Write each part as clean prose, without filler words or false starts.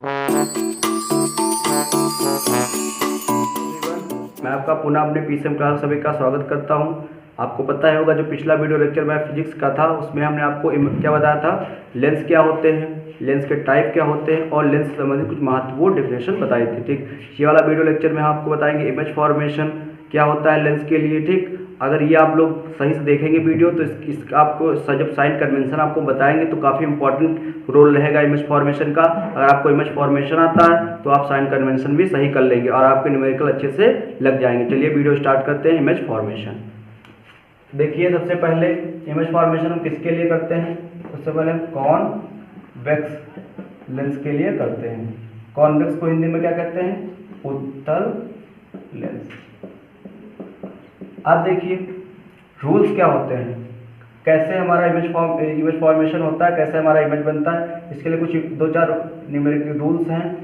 मैं आपका पुनः अपने पीसीएम क्लास सभी का स्वागत करता हूं। आपको पता है होगा जो पिछला वीडियो लेक्चर मैं फिजिक्स का था उसमें हमने आपको क्या बताया था, लेंस क्या होते हैं, लेंस के टाइप क्या होते हैं और लेंस से संबंधित कुछ महत्वपूर्ण डिफिनेशन बताई थी। ठीक, ये वाला वीडियो लेक्चर में हम आपको बताएंगे इमेज फॉर्मेशन क्या होता है लेंस के लिए। ठीक, अगर ये आप लोग सही से देखेंगे वीडियो तो इसका आपको जब साइन कन्वेंशन आपको बताएंगे तो काफ़ी इंपॉर्टेंट रोल रहेगा इमेज फॉर्मेशन का। अगर आपको इमेज फॉर्मेशन आता है तो आप साइन कन्वेंशन भी सही कर लेंगे और आपके न्यूमेरिकल अच्छे से लग जाएंगे। चलिए वीडियो स्टार्ट करते हैं। इमेज फॉर्मेशन देखिए, सबसे पहले इमेज फॉर्मेशन हम किसके लिए करते हैं? सबसे पहले हम कॉन्वेक्स लेंस के लिए करते हैं। कॉन्वेक्स को हिंदी में क्या कहते हैं? उत्तल लेंस। अब देखिए रूल्स क्या होते हैं, कैसे हमारा इमेज फॉर्मेशन होता है, कैसे हमारा इमेज बनता है। इसके लिए कुछ दो चार न्यूमेरिकल रूल्स हैं।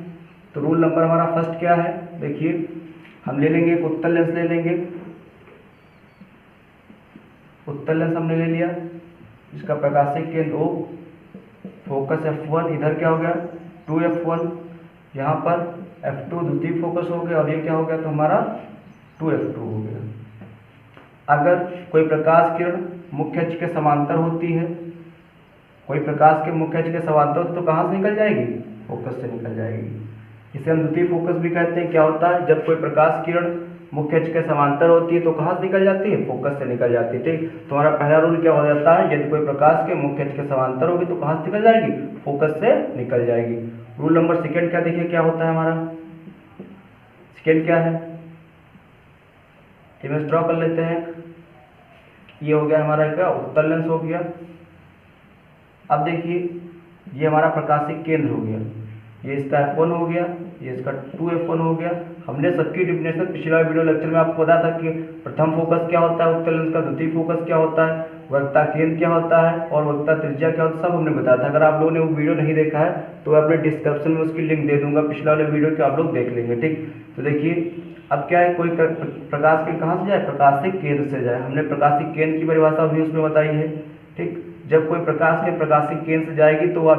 तो रूल नंबर हमारा फर्स्ट क्या है? देखिए, हम ले लेंगे एक उत्तल लेंस ले लेंगे। उत्तल लेंस हमने ले लिया, इसका प्रकाशिक केंद्र O, फोकस F1, इधर क्या हो गया 2F1, यहाँ पर F2 द्वितीय फोकस हो गया और ये क्या हो गया तो हमारा 2F2 हो गया। अगर कोई प्रकाश किरण मुख्य अक्ष के समांतर होती है, कोई प्रकाश के मुख्य अक्ष के समांतर होती तो कहाँ से निकल जाएगी? फोकस से निकल जाएगी। इसे हम द्वितीय फोकस भी कहते हैं। क्या होता है? जब कोई प्रकाश किरण मुख्य अक्ष के समांतर होती है तो कहाँ से निकल जाती है? फोकस से निकल जाती है। ठीक, तो हमारा पहला रूल क्या हो जाता है? यदि कोई प्रकाश के मुख्य अक्ष के समांतर होगी तो कहाँ से निकल जाएगी? फोकस से निकल जाएगी। रूल नंबर सेकेंड क्या देखिए क्या होता है हमारा? सेकेंड क्या है? इमेज ड्रॉ कर लेते हैं। ये हो गया हमारा क्या? उत्तल लेंस हो गया। अब देखिए ये हमारा प्रकाशिक केंद्र हो गया, ये इसका F1 हो गया, ये इसका 2F1 हो गया। हमने सबकी डिफिनेशन पिछला वीडियो लेक्चर में आपको बताया था कि प्रथम फोकस क्या होता है उत्तल लेंस का, द्वितीय फोकस क्या होता है, वक्रता केंद्र क्या होता है और वक्रता त्रिज्या क्या होता है, सब हमने बताया था। अगर आप लोगों ने वो वीडियो नहीं देखा है तो मैं अपने डिस्क्रिप्शन में उसकी लिंक दे दूंगा, पिछला वाले वीडियो के आप लोग देख लेंगे। ठीक, तो देखिए अब क्या है, कोई प्रकाश के कहाँ से जाए? प्रकाशिक केंद्र से जाए। हमने प्रकाशिक केंद्र की परिभाषा भी उसमें बताई है। ठीक, जब कोई प्रकाश के प्रकाशिक केंद्र से जाएगी तो वह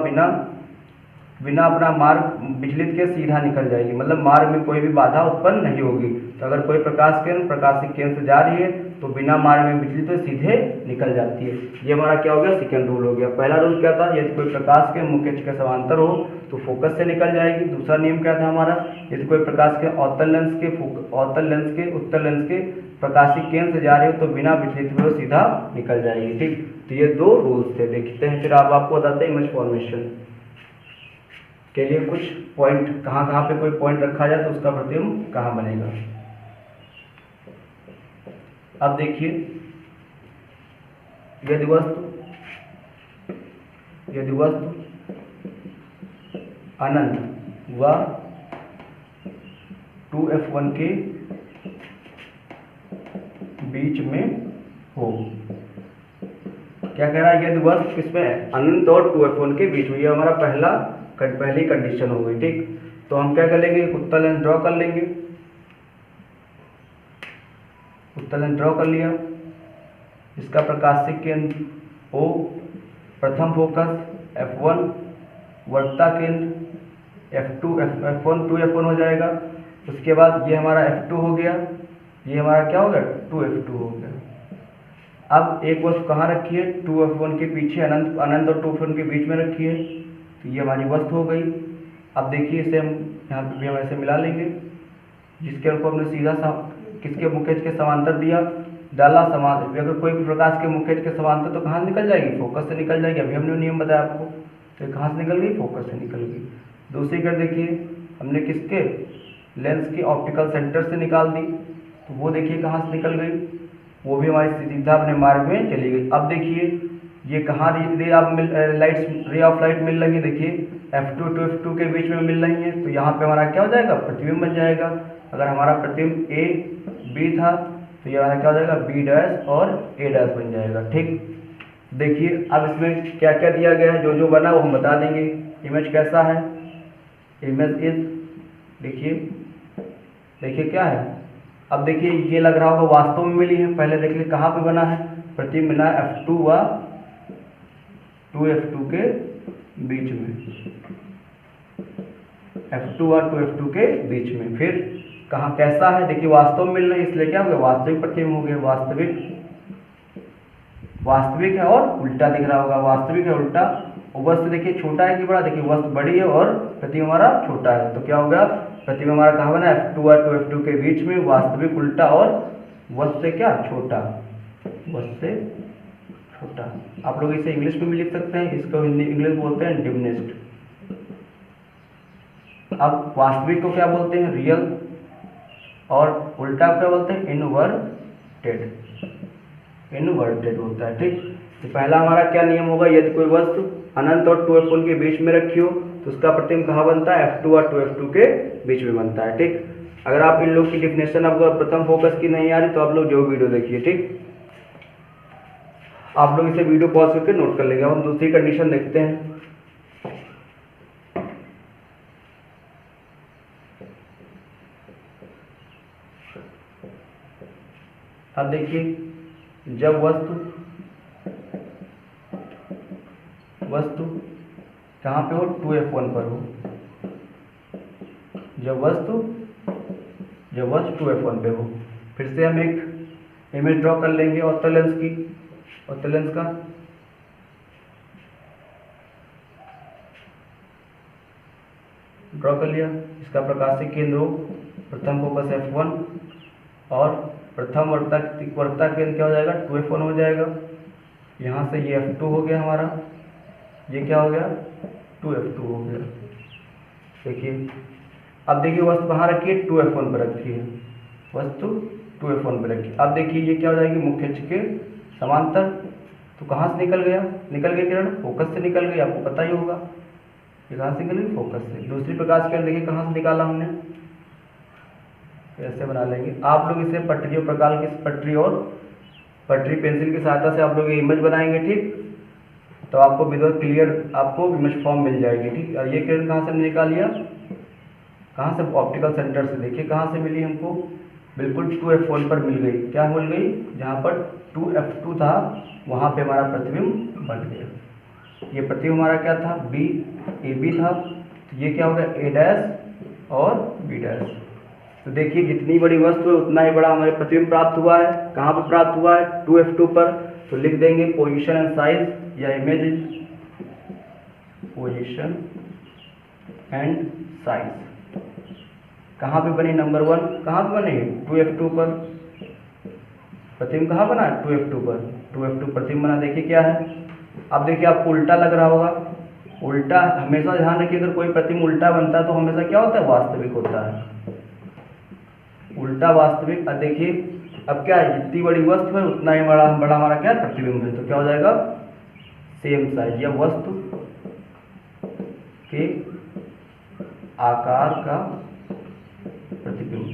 बिना अपना मार्ग विचलित के सीधा निकल जाएगी, मतलब मार्ग में कोई भी बाधा उत्पन्न नहीं होगी। तो अगर कोई प्रकाश किरण प्रकाशिक केंद्र से जा रही है तो बिना मार्ग में विचलित हुए सीधे निकल जाती है। ये हमारा क्या हो गया? सेकंड रूल हो गया। पहला रूल क्या था? यदि कोई प्रकाश के मुख्य अक्ष के समांतर हो तो फोकस से निकल जाएगी। दूसरा नियम क्या था हमारा? यदि कोई प्रकाश के उत्तल लेंस के प्रकाशिक केंद्र से जा रही हो तो बिना विचलित हुए सीधा निकल जाएगी। ठीक, तो ये दो रूल्स थे। देखते हैं फिर आप आपको बताते हैं इमेज फॉर्मेशन के लिए कुछ पॉइंट, कहाँ कहाँ पे कोई पॉइंट रखा जाए तो उसका प्रतिबिंब कहाँ बनेगा। अब देखिए, यदि वस्तु अनंत व 2F1 के बीच में हो। क्या कह रहा है? यदि वस्तु किसमें? अनंत और 2F1 के बीच में। ये हमारा पहली कंडीशन हो गई। ठीक, तो हम क्या कर लेंगे? एक उत्तल लेंस ड्रॉ कर लेंगे। उत्तल लेंस ड्रॉ कर लिया, इसका प्रकाशिक केंद्र O, प्रथम फोकस F1, वक्रता केंद्र F1 2F1 हो जाएगा। उसके बाद ये हमारा F2 हो गया, ये हमारा क्या हो गया? 2F2 हो गया। अब एक वस्तु कहाँ रखी है? 2F1 के पीछे, अनंत और 2F1 के बीच में रखी है। तो ये हमारी वस्तु हो गई। अब देखिए इसे हम यहाँ पे भी हम ऐसे मिला लेंगे, जिसके को हमने सीधा किसके मुख्य अक्ष के समांतर डाला समांतर। अगर कोई भी प्रकाश के मुख्य अक्ष के समांतर तो कहाँ से निकल जाएगी? फोकस से निकल जाएगी। अभी हमने नियम बताया आपको, तो कहाँ से निकल गई? फोकस से निकल गई। दूसरी कर देखिए, हमने किसके लेंस के ऑप्टिकल सेंटर से निकाल दी, तो वो देखिए कहाँ से निकल गई, वो भी हमारी सीधा अपने मार्ग में चली गई। अब देखिए ये कहाँ रे ऑफ लाइट मिल रही है? देखिए F2 to F2 के बीच में मिल रही है, तो यहाँ पे हमारा क्या हो जाएगा? प्रतिबिंब बन जाएगा। अगर हमारा प्रतिबिंब A B था तो ये हमारा क्या हो जाएगा? B' और A' बन जाएगा। ठीक, देखिए अब इसमें क्या क्या दिया गया है, जो बना वो हम बता देंगे। इमेज कैसा है? इमेज इज, देखिए क्या है? अब देखिए ये लग रहा होगा वास्तव में मिली है। पहले देखिए कहाँ पे बना है? प्रतिबिंब बना F2 व 2F2 के बीच में। F2 और 2F2 के बीच में। फिर कहाँ कैसा है, देखिए वास्तव में मिल रही है, इसलिए क्या हो गया, वास्तविक प्रतिबिंब हो गया। वास्तविक है और उल्टा दिख रहा होगा, वास्तविक है उल्टा। और वस्तु देखिए छोटा है कि बड़ा, देखिए वस्तु बड़ी है और प्रतिबिंब हमारा छोटा है, तो क्या होगा, प्रतिबिंब हमारा कहाँ बना, F2 और 2F2 के बीच में, वास्तविक उल्टा और वस्तु से क्या छोटा, वस्तु से छोटा। आप लोग इसे इंग्लिश में भी लिख सकते हैं, इसको हिंदी इंग्लिश बोलते हैं डिमिनिश्ड। अब वास्तविक को क्या बोलते हैं, रियल, और उल्टा क्या बोलते हैं, इनवर्टेड। इनवर्टेड होता है, ठीक। तो पहला हमारा क्या नियम होगा, यदि कोई वस्तु अनंत और 2F1 के बीच में रखी हो तो उसका प्रतिबिंब कहाँ बनता है, F2 और 2F2 के बीच में बनता है, ठीक। अगर आप इन लोग की डिफिनेशन आपको प्रथम फोकस की नहीं आ रही तो आप लोग जो वीडियो देखिए, ठीक। आप लोग इसे वीडियो पॉज करके नोट कर लेंगे। अब हम दूसरी कंडीशन देखते हैं। अब देखिए जब वस्तु कहाँ पे हो, 2F1 पर हो, जब वस्तु 2F1 पे हो। फिर से हम एक इमेज ड्रॉ कर लेंगे उत्तल लेंस की, उत्तल लेंस का। ड्रॉ कर लिया, इसका प्रकाशिक केंद्र हो, प्रथम फोकस F1 और प्रथम वर्ता केंद्र क्या हो जाएगा, 2F1 हो जाएगा। यहाँ से ये F2 हो गया हमारा, ये क्या हो गया, 2F2 हो गया। देखिए अब देखिए वस्तु कहाँ रखी है, 2F1 पर रखी है, वस्तु 2F1 पर रखी। अब देखिए ये क्या हो जाएगी, मुख्य अक्ष के समांतर। तो कहाँ से निकल गया किरण, फोकस से निकल गई, आपको पता ही होगा। ये कहाँ से निकल गई, फोकस से। दूसरी प्रकाश किरण देखिए कहाँ से निकाला हमने, ऐसे बना लेंगे। आप लोग इसे पटरियों प्रकार की पटरी पेंसिल की सहायता से आप लोग ये इमेज बनाएंगे, ठीक। तो आपको विजुअल क्लियर आपको इमेज फॉर्म मिल जाएगी, ठीक। और ये किरण कहाँ से हमने निकाल लिया, कहाँ से, ऑप्टिकल सेंटर से। देखिए कहाँ से मिली हमको, बिल्कुल 2F1 पर मिल गई। क्या मिल गई, जहाँ पर 2F2 था वहाँ पे हमारा प्रतिबिंब बन गया। ये प्रतिबिंब हमारा क्या था, AB था, तो ये क्या होगा, A' और B'। तो देखिए जितनी बड़ी वस्तु है उतना ही बड़ा हमारे प्रतिबिंब प्राप्त हुआ है। कहाँ पर प्राप्त हुआ है, 2F2 पर। तो लिख देंगे पोजीशन एंड साइज, या इमेज पोजीशन एंड साइज। कहाँ पे बनी, नंबर 1 कहाँ पे बनी, 2F2 पर। प्रतिबिंब कहाँ बना है, 2F2 पर। 2F2 प्रतिबिंब बना। देखिए क्या है, अब देखिए आपको उल्टा लग रहा होगा। उल्टा हमेशा ध्यान रखिए, अगर कोई प्रतिबिंब उल्टा बनता है तो हमेशा क्या होता है, वास्तविक होता है, उल्टा वास्तविक। अब देखिए अब क्या है, जितनी बड़ी वस्तु है उतना ही बड़ा हमारा क्या प्रतिबिंब है। तो क्या हो जाएगा, सेम साइज, या वस्तु के आकार का प्रतिबिंब।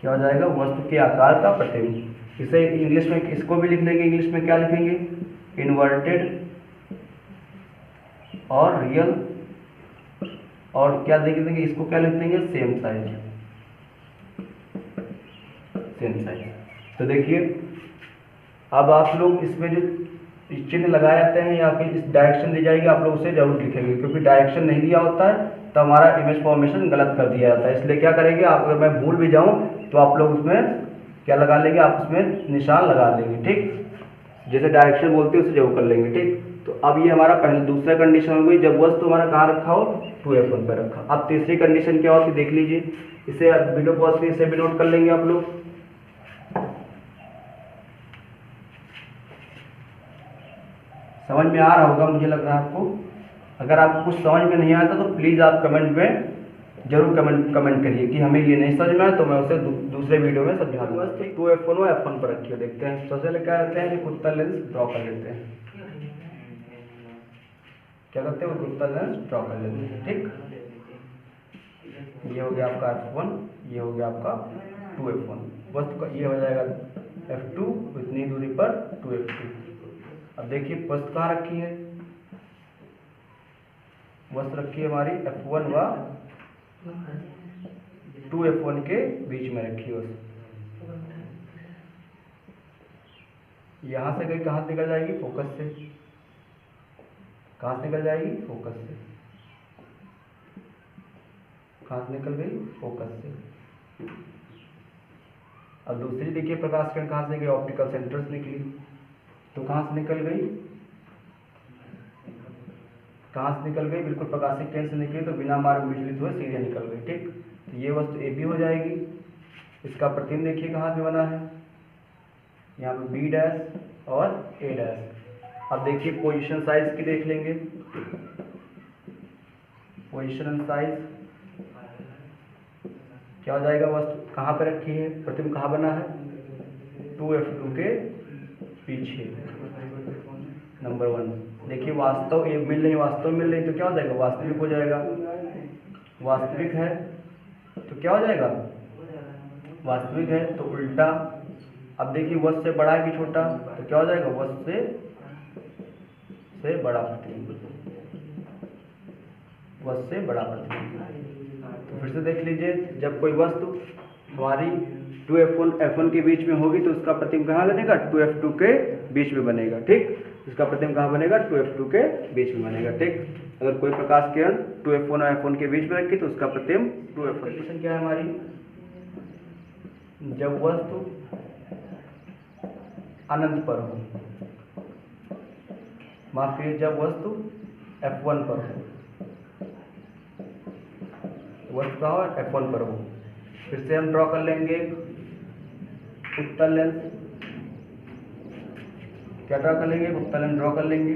क्या हो जाएगा, वस्तु के आकार का प्रतिबिंब। इसे इंग्लिश में इसको भी लिख लेंगे, इंग्लिश में क्या लिखेंगे, इन्वर्टेड और रियल, और क्या लिख देंगे, इसको क्या लिख देंगे, सेम साइज। तो देखिए अब आप लोग इसमें जो चिन्ह लगाए जाते हैं या फिर इस डायरेक्शन दी जाएगी, आप लोग उसे जरूर लिखेंगे, क्योंकि डायरेक्शन नहीं दिया होता है तो हमारा इमेज फॉर्मेशन गलत कर दिया जाता है। इसलिए क्या करेंगे आप, अगर मैं भूल भी जाऊं तो आप लोग उसमें क्या लगा लेंगे, आप उसमें निशान लगा लेंगे, ठीक। जैसे डायरेक्शन बोलते हैं उसे जरूर कर लेंगे, ठीक। तो अब ये हमारा पहले दूसरा कंडीशन हो गई, जब वस्तु हमारा कहाँ रखा हो, 2F1 पर रखा। अब तीसरी कंडीशन क्या होती है, देख लीजिए। इसे वीडियो पॉज इसे भी नोट कर लेंगे आप लोग। समझ में आ रहा होगा मुझे लग रहा है आपको। अगर आपको कुछ समझ में नहीं आता तो प्लीज़ आप कमेंट में जरूर कमेंट करिए कि हमें ये नहीं समझ में आया, तो मैं उसे दूसरे वीडियो में समझा दूंगा। 2F1 और F1 पर रखिए, देखते हैं। सबसे पहले क्या करते हैं, एक उत्तल लेंस ड्रॉ कर लेते हैं। क्या करते हैं, उत्तल लेंस ड्रॉ कर लेते हैं, ठीक। ये हो गया आपका F1, ये हो गया आपका 2F1। वस्तु का ये हो जाएगा F2, इतनी दूरी पर 2F2। अब देखिए वस्तु कहाँ रखी है, वस्तु रखी है हमारी F1 व 2F1 के बीच में रखी है वस्तु। यहाँ से गई, कहाँ से निकल जाएगी, फोकस से। कहाँ से निकल जाएगी, फोकस से। कहाँ से निकल गई, फोकस से। अब दूसरी देखिए प्रकाश किरण कहाँ से गई, ऑप्टिकल सेंटर से निकली, तो कहाँ से निकल गई, कहाँ से निकल गई, बिल्कुल प्रकाशिक केंद्र से निकली, तो बिना मार्ग विचलित हुए सीधे निकल गई। ठीक, तो ये वस्तु ए बी हो जाएगी। इसका प्रतिबिंब देखिए कहाँ से बना है, यहाँ पे बी डैश और ए डैश। अब देखिए पोजीशन साइज की देख लेंगे, पोजीशन एंड साइज क्या हो जाएगा, वस्तु कहाँ पे रखी है, प्रतिबिंब कहाँ बना है, 2f2 के पीछे, नंबर 1। देखिए वास्तव ये मिल रही, वास्तव मिल रही, तो क्या हो जाएगा, वास्तविक हो जाएगा। वास्तविक है तो क्या हो जाएगा, वास्तविक है तो उल्टा। अब देखिए वस्तु से बड़ा है कि छोटा, तो क्या हो जाएगा, वस्तु से बड़ा प्रतिबिंब, वस्तु से बड़ा प्रतिबिंब। तो फिर से देख लीजिए, जब कोई वस्तु हमारी 2f1 के बीच में होगी तो उसका प्रतिबिंब कहाँ बनेगा, 2f2 के बीच में बनेगा। ठीक, इसका प्रतिबिंब कहाँ बनेगा, 2f2 के बीच में बनेगा। ठीक, अगर कोई प्रकाश किरण 2f1 और f1 के बीच में रखी तो उसका प्रतिबिंब 2f1। कंडीशन क्या है हमारी, जब वस्तु अनंत पर हो, माफ कीजिए, जब वस्तु f1 पर हो, वस्तु का हो f1 पर हो। फिर से हम ड्रॉ कर लेंगे उत्तल लेंस, क्या ड्रॉ कर लेंगे, उत्तल लेंस ड्रॉ कर लेंगे।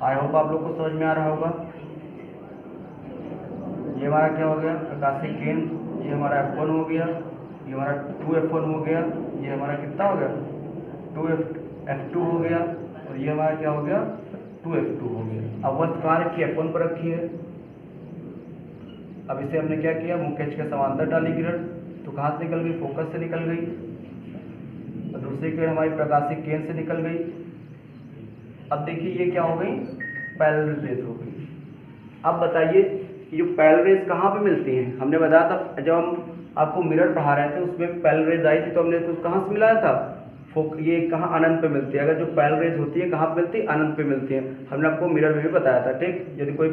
आई होप आप लोग को समझ में आ रहा होगा। ये हमारा क्या हो गया, प्रकाशिक केंद्र, ये हमारा f1 हो गया, ये हमारा 2f1 हो गया, ये हमारा कितना हो गया, 2f2 हो गया, और ये हमारा क्या हो गया, 2f2 हो गया। अब वस्तु कहाँ रखी, f1 पर रखी है। अब इसे हमने क्या किया, मुख्य अक्ष के समांतर डाली किरण, तो कहाँ से निकल गई, फोकस से निकल गई, और दूसरी किरण हमारी प्रकाशिक केंद्र से निकल गई। अब देखिए ये क्या हो गई, पैरेलल रेज हो गई। अब बताइए ये पैरेलल रेज कहाँ पे मिलती हैं, हमने बताया था जब हम आपको मिरर पढ़ा रहे थे उसमें पैरेलल रेज आई थी, तो हमने तो कहाँ से मिलाया था, ये कहाँ अनंत पे मिलती है। अगर जो पैरेलल रेज होती है कहाँ पे मिलती है, अनंत पे मिलती है। हमने आपको मिरर में भी बताया था। ठीक, यदि कोई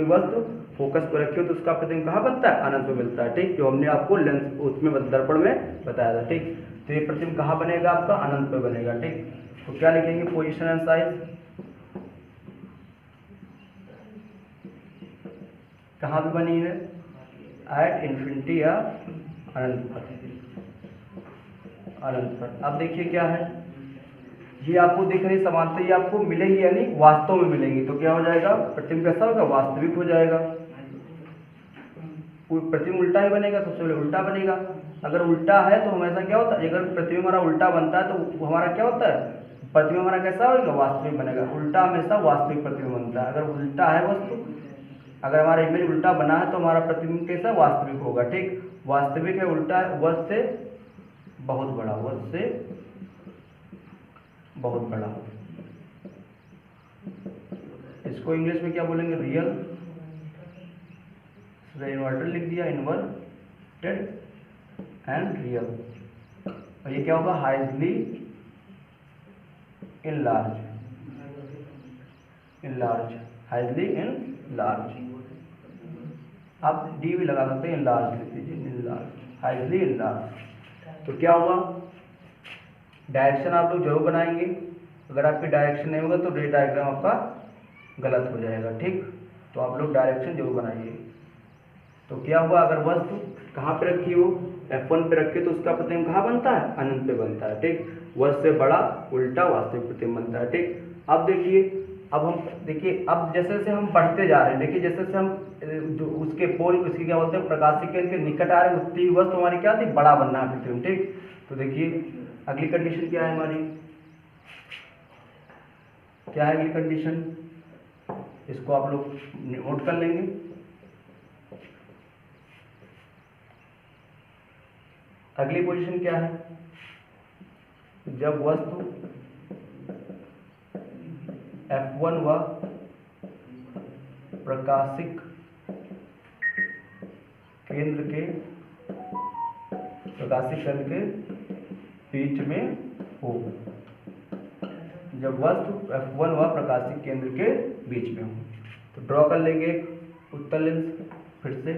वस्तु फोकस पर रखी हो तो उसका प्रतिबिंब कहाँ बनता है, अनंत पे मिलता है। ठीक, जो हमने आपको लेंस उसमें दर्पण में बताया था। ठीक, तो ये प्रतिबिंब कहाँ बनेगा, आपका अनंत पे बनेगा। ठीक, तो क्या लिखेंगे, पोजिशन एंड साइज कहाँ पे बनी है, एट इन्फिनिटी या अनंत पर, अनंत पर। अब देखिए क्या है, ये आपको दिख रही समानता, ये आपको मिलेंगी यानी वास्तव में मिलेंगी, तो क्या हो जाएगा, प्रतिबिंब कैसा होगा, वास्तविक हो जाएगा। प्रतिबिंब उल्टा ही बनेगा, सबसे पहले उल्टा बनेगा। अगर उल्टा है तो हमेशा क्या होता है, अगर प्रतिबिंब हमारा उल्टा बनता है तो हमारा क्या होता है, प्रतिबिंब हमारा कैसा होगा, वास्तविक बनेगा। उल्टा हमेशा वास्तविक प्रतिबिंब बनता है। अगर उल्टा है वस्तु, अगर हमारा इमेज उल्टा बना है तो हमारा प्रतिबिंब कैसा, वास्तविक होगा। ठीक, वास्तविक है, उल्टा है, वस्तु से बहुत बड़ा, वस्तु से बहुत बड़ा। इसको इंग्लिश में क्या बोलेंगे, रियल। इन्वर्टर लिख दिया, इन्वर्टेड एंड रियल। और ये क्या होगा, हाइजली इनलार्ज, इनलार्ज, हाइजली इनलार्ज। आप डी भी लगा सकते हैं, इनलार्ज लिख दीजिए, इनलार्ज, हाइजली इनलार्ज। तो क्या हुआ, डायरेक्शन आप लोग जरूर बनाएंगे। अगर आपकी डायरेक्शन नहीं होगा तो रे डायग्राम आपका गलत हो जाएगा। ठीक, तो आप लोग डायरेक्शन जरूर बनाइए। तो क्या हुआ, अगर वस्तु कहाँ पे रखी हो, f1 पे रखी तो उसका प्रतिबिंब कहाँ बनता है, अनंत पे बनता है। ठीक, वस्तु से बड़ा उल्टा वास्तविक प्रतिबिंब बनता है। ठीक, अब देखिए, अब हम देखिए, अब जैसे जैसे हम बढ़ते जा रहे हैं, देखिए जैसे जैसे हम जो उसके पोल, उसकी क्या बोलते हैं, प्रकाशिक केंद्र के निकट आ रहे हैं, उतनी वस्तु हमारी क्या थी, बड़ा बनना है प्रतिबिंब। ठीक, तो देखिए अगली कंडीशन क्या है हमारी, क्या है अगली कंडीशन, इसको आप लोग नोट कर लेंगे। अगली पोजीशन क्या है, जब वस्तु f1 व प्रकाशिक केंद्र के बीच में हो, जब वस्तु F1 व प्रकाशिक केंद्र के बीच में हो। तो ड्रॉ कर लेंगे एक उत्तल लेंस फिर से।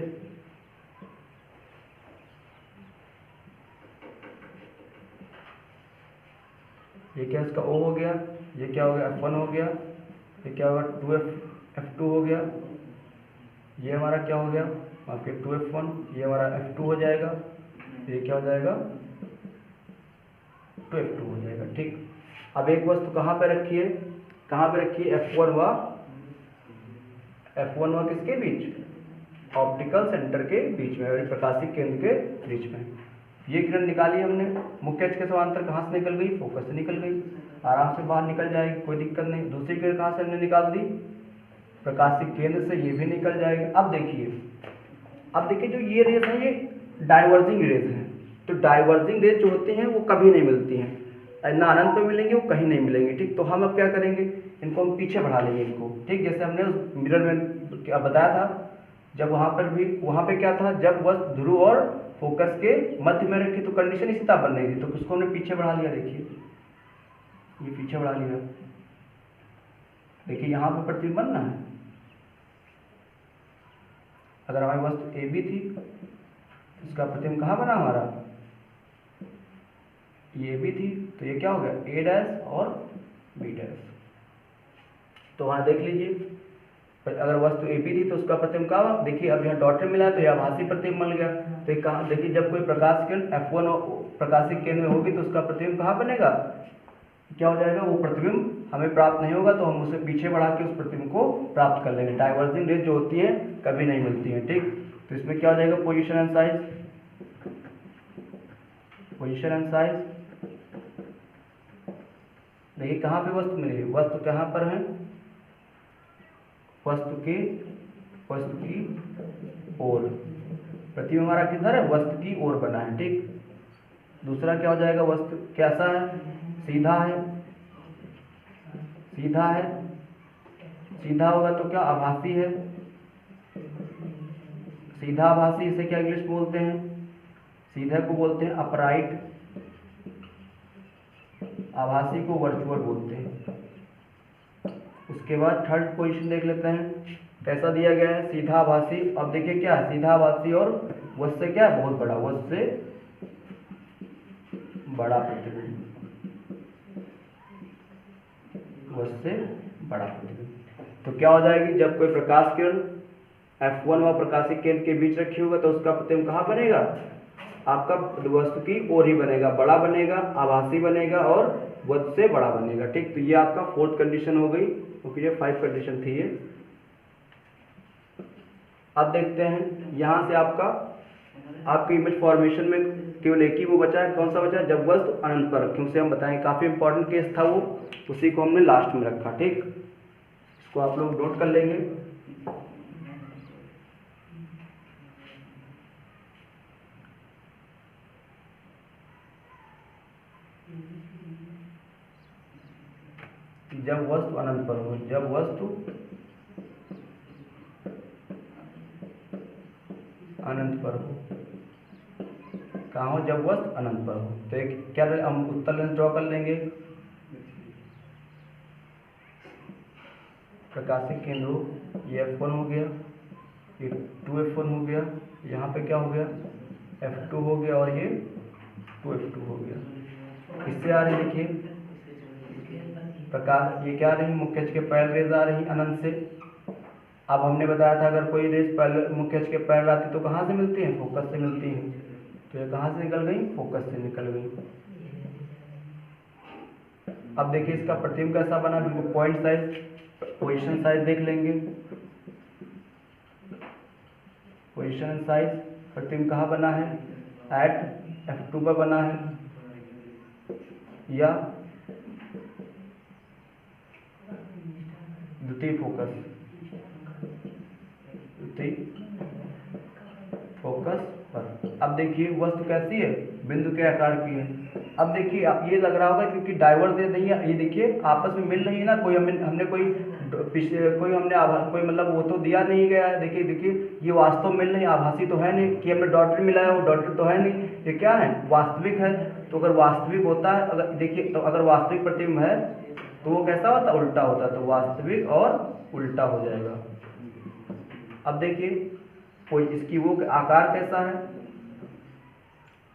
ये क्या इसका O हो गया, ये क्या हो गया F1 हो गया, ये क्या होगा F2 हो गया, ये हमारा क्या हो गया आपके 2F1, ये हमारा F2 हो जाएगा, ये क्या हो जाएगा 2F2 हो जाएगा। ठीक, अब एक वस्तु कहाँ पे रखी है, कहाँ पे रखी है F1 व किसके बीच, ऑप्टिकल सेंटर के बीच में, प्रकाशिक केंद्र के बीच में। ये किरण निकाली हमने, मुख्य अक्ष के समांतर कहाँ से निकल गई, फोकस से निकल गई, आराम से बाहर निकल जाएगी, कोई दिक्कत नहीं। दूसरी किरण कहाँ से हमने निकाल दी, प्रकाशिक केंद्र से, ये भी निकल जाएगी। अब देखिए जो ये रेस है ये डाइवर्जिंग रेस हैं। तो डाइवर्जिंग रेस जो होती हैं वो कभी नहीं मिलती हैं, ना अनंत पे मिलेंगे, वो कहीं नहीं मिलेंगे। ठीक, तो हम अब क्या करेंगे, इनको हम पीछे बढ़ा लेंगे इनको। ठीक, जैसे हमने उस मिरर में क्या बताया था, जब वहाँ पे क्या था, जब वस्तु ध्रुव और फोकस के मध्य में रखी तो कंडीशन इसी तरह बन रही थी, तो उसको हमने पीछे बढ़ा लिया। देखिए ये पीछे बढ़ा लिया, देखिए यहाँ पर प्रतिबिंब बनना है। अगर हमारी वस्तु ए बी थी, इसका प्रतिबिंब कहाँ बना हमारा, ये भी थी, तो ये क्या हो गया ए डैश और बी डैश। तो वहाँ देख लीजिए, अगर वस्तु ए बी थी तो उसका प्रतिबिंब कहाँ, देखिए अब यहाँ डॉटेड मिला है तो यह आभासी प्रतिबिंब मिल गया। तो ये कहाँ, देखिए जब कोई प्रकाश किरण F1 प्रकाशिक केंद्र में होगी तो उसका प्रतिबिंब कहाँ बनेगा, क्या हो जाएगा, वो प्रतिबिंब हमें प्राप्त नहीं होगा, तो हम उसे पीछे बढ़ा के उस प्रतिबिंब को प्राप्त कर लेंगे। डाइवर्जिंग रेज जो होती हैं कभी नहीं मिलती हैं। ठीक, तो इसमें क्या हो जाएगा, position and size, position and size. देखिए कहाँ पे वस्तु मिली, वस्तु कहाँ पर है, वस्तु की ओर, प्रतिबिंब हमारा किधर है, वस्तु की ओर बना है। ठीक, दूसरा क्या हो जाएगा, वस्तु कैसा है, सीधा है, सीधा होगा तो क्या आभासी है, सीधा आभासी, इसे क्या इंग्लिश बोलते हैं, सीधे को बोलते हैं अपराइट, आभासी को वर्चुअल बोलते हैं। उसके बाद थर्ड पोजीशन देख लेते हैं, कैसा दिया गया है, सीधा आभासी। अब देखिए क्या है, सीधा आभासी और वस्तु से क्या है, बहुत बड़ा, वस्तु से बड़ा प्रतिबिंब, वस्तु से बड़ा प्रतिबिंब। तो क्या हो जाएगी, जब कोई प्रकाश किरण F1 व प्रकाशिक केंद्र के बीच रखी होगा तो उसका प्रतिबिंब कहाँ बनेगा, आपका वस्तु की ओर ही बनेगा, बड़ा बनेगा, आभासी बनेगा और वस्तु से बड़ा बनेगा। ठीक, तो ये आपका फोर्थ कंडीशन हो गई, क्योंकि ये 5 कंडीशन थी ये। अब देखते हैं यहाँ से आपकी इमेज फॉर्मेशन में केवल एक ही वो बचा है, कौन सा बचा है, जब वस्तु अनंत पर रखें, उसे हम बताएंगे, काफी इंपॉर्टेंट केस था वो, उसी को हमने लास्ट में रखा। ठीक, इसको आप लोग नोट कर लेंगे। जब वस्तु अनंत पर हो, जब वस्तु अनंत पर हो, कहाँ हो, जब वस्तु अनंत पर हो। तो एक क्या हम उत्तल लेंस ड्रॉ कर लेंगे, प्रकाशिक केंद्र हो, ये F1 हो गया, ये 2F1 हो गया, यहाँ पे क्या हो गया F2 हो गया और ये 2F2 हो गया। इससे आ रही देखिए प्रकाश, ये क्या रही, मुख्य अक्ष के पैरेलल रेज आ रही अनंत से। अब हमने बताया था अगर कोई रेज मुख्य अक्ष के पैरेलल आती तो कहाँ से मिलती है, फोकस से मिलती है। तो ये कहाँ से निकल गई, फोकस से निकल गई। अब देखिए इसका प्रतिबिंब कैसा बना, बिल्कुल पॉइंट साइज, पोजीशन साइज देख लेंगे, पोजीशन साइज, प्रतिबिंब कहाँ बना है, एट F2 पर बना है, या द्वितीय फोकस पर। अब देखिए वस्तु कैसी है, बिंदु के आकार की है। अब देखिए आप ये लग रहा होगा क्योंकि डाइवर्स दे नहीं है, ये देखिए आपस में मिल रही है ना, कोई हमने कोई मतलब वो तो दिया नहीं गया है। देखिए ये वास्तव मिल नहीं, आभासी तो है नहीं कि हमने डॉटेड मिलाया, वो डॉटेड तो है नहीं, ये क्या है, वास्तविक है। तो अगर वास्तविक होता है, अगर देखिए तो अगर वास्तविक प्रतिबिंब है तो वो कैसा होता, उल्टा होता, तो वास्तविक और उल्टा हो जाएगा। अब देखिए कोई इसकी वो आकार कैसा है,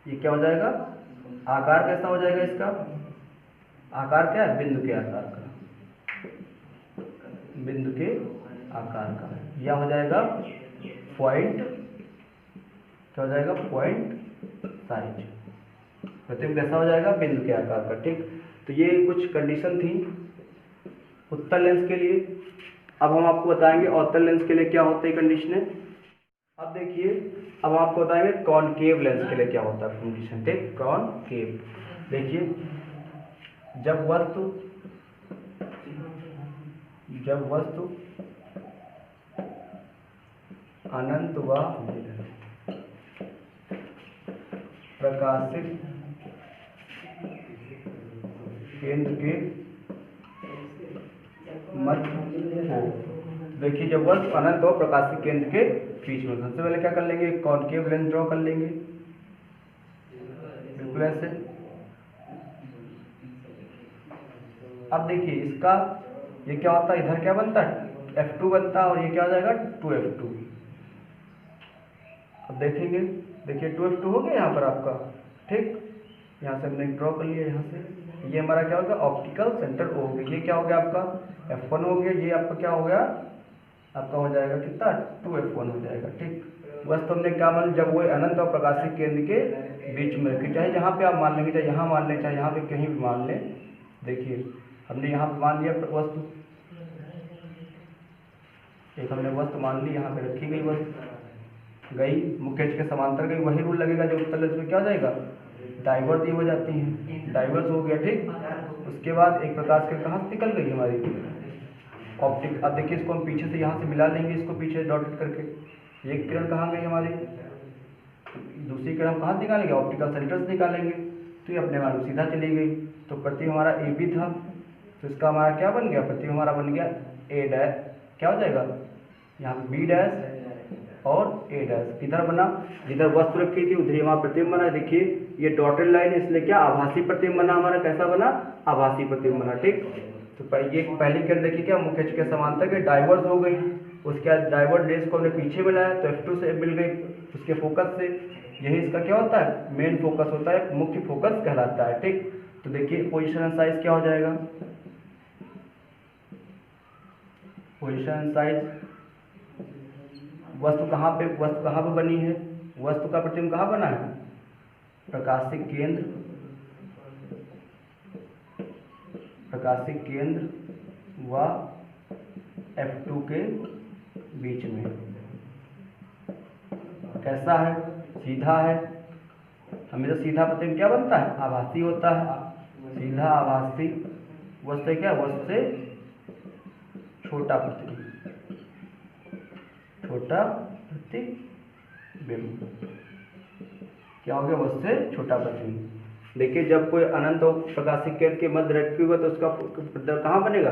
ये क्या हो जाएगा, आकार कैसा हो जाएगा, इसका आकार क्या है, बिंदु के आकार का, बिंदु के आकार का। यह हो जाएगा पॉइंट, क्या हो जाएगा, पॉइंट साइज। प्रतिबिंब कैसा हो जाएगा, बिंदु के आकार का। ठीक, तो ये कुछ कंडीशन थी उत्तल लेंस के लिए। अब हम आपको बताएंगे अवतल लेंस के लिए क्या होता है कंडीशन। अब देखिए, अब हम आपको बताएंगे कॉनकेव लेंस के लिए क्या होता है कंडीशन। ठीक, कॉनकेव देखिए, जब वस्तु अनंत व प्रकाशित केंद्र के मध्य हो। देखिए, जब वस्तु अनंत और प्रकाशित केंद्र के बीच में, सबसे पहले क्या कर लेंगे, कॉनकेव लेंस ड्रॉ कर लेंगे, बिल्कुल ऐसे। अब देखिए इसका ये क्या होता है, इधर क्या बनता है, F2 बनता है, और ये क्या हो जाएगा 2F2। अब देखेंगे, देखिए 2F2 हो गया यहाँ पर आपका। ठीक, यहाँ से हमने ड्रॉ कर लिया, यहाँ से ये हमारा क्या हो गया, ऑप्टिकल सेंटर O हो गया। ये क्या हो गया आपका F1 हो गया, ये आपका क्या हो गया, आपका हो जाएगा कितना, 2F1 हो जाएगा। ठीक, बस तो हमने क्या मान, जब वो अनंत और प्रकाशित केंद्र के बीच में रखी, चाहे जहाँ पे आप मान लेंगे, चाहे यहाँ मान लें, चाहे यहाँ पे कहीं भी मान लें। देखिए हमने यहाँ पे मान लिया वस्तु, एक हमने वस्तु मान ली, यहाँ पे रखी गई वस्तु, गई मुख्य अक्ष के समांतर गई, वही रूल लगेगा जो उत्तल लेंस में क्या हो जाएगा, डाइवर्स हो जाती है, डाइवर्स हो गया। ठीक, उसके बाद एक प्रकाश किरण कहाँ से निकल गई हमारी, ऑप्टिक। अब देखिए इसको हम पीछे से यहाँ से मिला लेंगे, इसको पीछे डॉटेड करके, एक किरण कहाँ गई हमारी, दूसरी किरण हम कहाँ से निकालेंगे, ऑप्टिकल सेंटर से निकालेंगे, तो ये अपने मालूम सीधा चली गई। तो प्रतिबिंब हमारा AB था, तो इसका हमारा क्या बन गया, प्रतिबिंब हमारा बन गया A', क्या हो जाएगा यहाँ B' और A'। किधर बना, जिधर वस्तु रखी थी उधर ही हमारा प्रतिबिंब बना। देखिए ये डॉटेड लाइन है, इसलिए क्या आभासी प्रतिबिंब बना हमारा, कैसा बना, आभासी प्रतिबिंब बना। ठीक, तो ये पहली किरण देखिए क्या मुख्य अक्ष के समांतर के डाइवर्स हो गई, उसके बाद डाइवर्ट रेस को हमने पीछे मिलाया तो F2 से मिल गई उसके फोकस से। यही इसका क्या होता है, मेन फोकस होता है, मुख्य फोकस कहलाता है। ठीक, तो देखिए पोजीशन साइज क्या हो जाएगा, पोजीशन साइज, वस्तु कहाँ पे बनी है, वस्तु का प्रतिबिंब कहाँ बना है, प्रकाशिक केंद्र व F2 के बीच में। कैसा है, सीधा है, हमेशा सीधा प्रतिबिंब क्या बनता है, आभासी होता है, सीधा आभासी। वस्तु क्या, वस्तु से छोटा प्रतिबिंब, छोटा प्रतिबिंब, क्या हो गया, वस्तु से छोटा प्रतिबिंब। देखिए जब कोई अनंत और प्रकाशित केंद्र के मध्य रखी हुआ तो उसका प्रतिबिंब कहाँ बनेगा,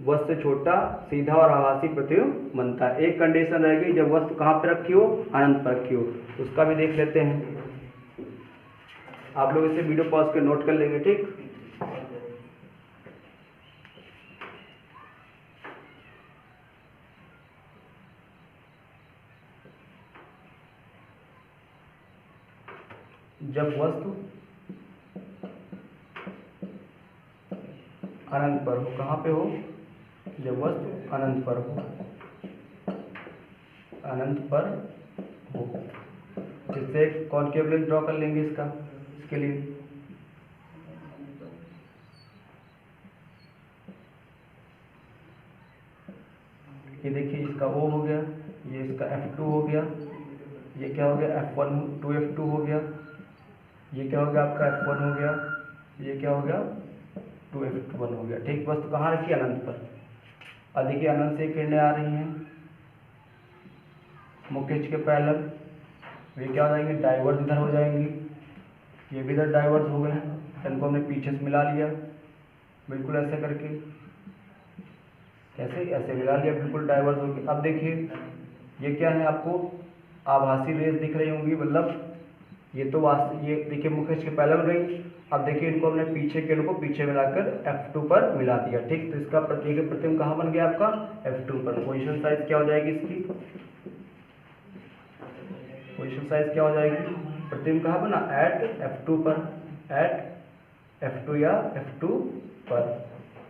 वस्तु से छोटा, सीधा और आभासी प्रतिबिंब बनता है। एक कंडीशन रह गई, जब वस्तु कहाँ पे रखी हो, अनंत पर रखी हो, उसका भी देख लेते हैं। आप लोग इसे वीडियो पॉज के नोट कर लेंगे। ठीक, जब वस्तु अनंत पर हो, कहाँ पे हो, जब वस्तु अनंत पर हो, अनंत पर हो, इससे कॉनकेव लेंस ड्रॉ कर लेंगे इसके लिए। ये देखिए इसका O हो गया, ये इसका F2 हो गया, ये क्या हो गया F1 2F2 हो गया, ये क्या हो गया आपका F1 हो गया, ये क्या हो गया 2F1 हो गया। ठीक, वस्तु कहाँ रखी, अनंत पर। अब देखिए अनंत से किरणें आ रही हैं मुख्य अक्ष के पैरेलल, वे क्या हो जाएंगे, डाइवर्स इधर हो जाएंगी, ये भी इधर डाइवर्स हो गए, इनको हमने पीछे से मिला लिया, बिल्कुल ऐसे करके, कैसे ऐसे मिला लिया, बिल्कुल डाइवर्स हो गए। अब देखिए ये क्या है, आपको आभासी रेस दिख रही होंगी, मतलब ये तो ये देखिए मुख्य अक्ष के पहले बन गई। अब देखिए इनको हमने पीछे के को पीछे मिलाकर F2 पर मिला दिया। ठीक, तो इसका प्रतिबिंब कहाँ बन गया आपका F2 पर। पोजीशन साइज क्या हो जाएगी इसकी, पोजीशन साइज क्या हो जाएगी, प्रतिबिंब कहाँ बना एट F2 पर, एट F2 या F2 पर।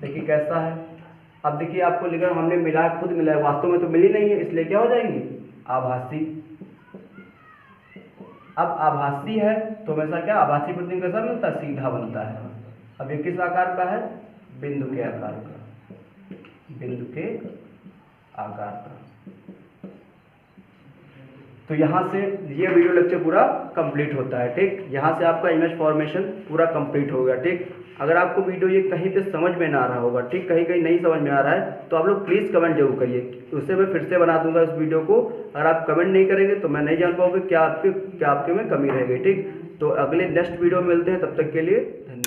देखिए कैसा है। अब देखिए आपको लिखा हमने मिला, खुद मिला है, वास्तव में तो मिली नहीं है, इसलिए क्या हो जाएंगी आभासी। अब आभासी है तो हमेशा क्या आभासी प्रतिबिंब कैसा बनता है, सीधा बनता है। अब ये किस आकार का है, बिंदु के आकार का, बिंदु के आकार का। तो यहाँ से ये वीडियो लेक्चर पूरा कंप्लीट होता है। ठीक, यहाँ से आपका इमेज फॉर्मेशन पूरा कंप्लीट हो गया। ठीक, अगर आपको वीडियो ये कहीं पे समझ में ना आ रहा होगा, ठीक, कहीं कहीं नहीं समझ में आ रहा है, तो आप लोग प्लीज़ कमेंट जरूर करिए, उससे मैं फिर से बना दूंगा इस वीडियो को। अगर आप कमेंट नहीं करेंगे तो मैं नहीं जान पाऊंगा क्या आपके में कमी रह गई। ठीक, तो अगले नेक्स्ट वीडियो में मिलते हैं, तब तक के लिए धन्यवाद।